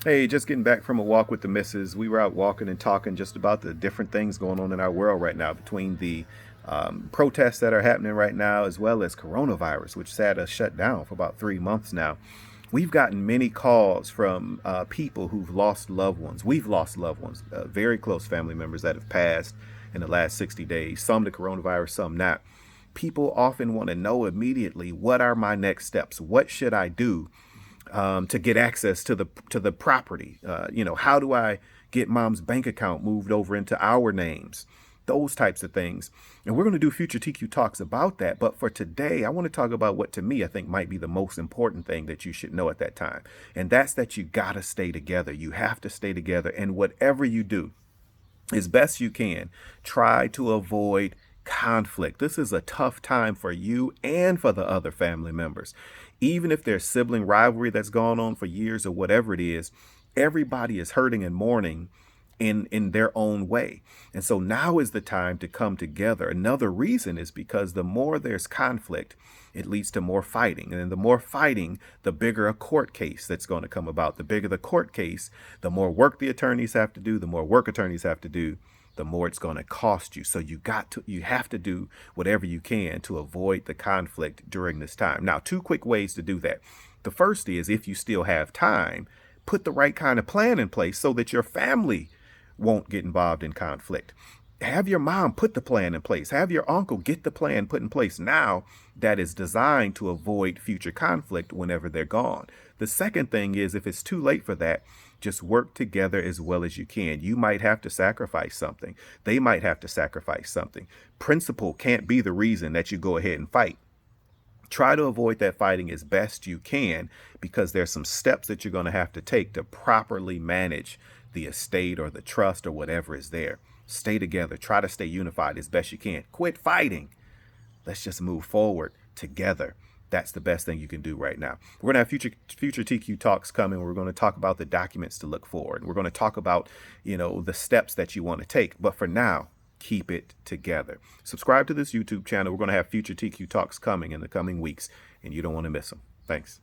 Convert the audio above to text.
Hey, just getting back from a walk with the missus. We were out walking and talking just about the different things going on in our world right now, between the protests that are happening right now, as well as coronavirus, which had us shut down for about 3 months now. We've gotten many calls from people who've lost loved ones. We've lost loved ones, very close family members that have passed in the last 60 days, some to coronavirus, some not. People often want to know immediately, what are my next steps? What should I do to get access to the property? How do I get mom's bank account moved over into our names? Those types of things. And we're going to do future TQ talks about that. But for today, I want to talk about what to me I think might be the most important thing that you should know at that time. And that's that you got to stay together. You have to stay together. And whatever you do, as best you can, try to avoid conflict. This is a tough time for you and for the other family members. Even if there's sibling rivalry that's gone on for years or whatever it is, everybody is hurting and mourning in their own way. And so now is the time to come together. Another reason is because the more there's conflict, it leads to more fighting. And the more fighting, the bigger a court case that's going to come about. The bigger the court case, the more work the attorneys have to do, the more work attorneys have to do, the more it's going to cost you. So you have to do whatever you can to avoid the conflict during this time. Now, two quick ways to do that. The first is, if you still have time, put the right kind of plan in place so that your family won't get involved in conflict. Have your mom put the plan in place. Have your uncle get the plan put in place now that is designed to avoid future conflict whenever they're gone. The second thing is, if it's too late for that, just work together as well as you can. You might have to sacrifice something. They might have to sacrifice something. Principle can't be the reason that you go ahead and fight. Try to avoid that fighting as best you can, because there's some steps that you're going to have to take to properly manage the estate or the trust or whatever is there. Stay together. Try to stay unified as best you can. Quit fighting. Let's just move forward together. That's the best thing you can do right now. We're going to have future TQ talks coming. We're going to talk about the documents to look for. And we're going to talk about, the steps that you want to take. But for now, keep it together. Subscribe to this YouTube channel. We're going to have future TQ talks coming in the coming weeks, and you don't want to miss them. Thanks.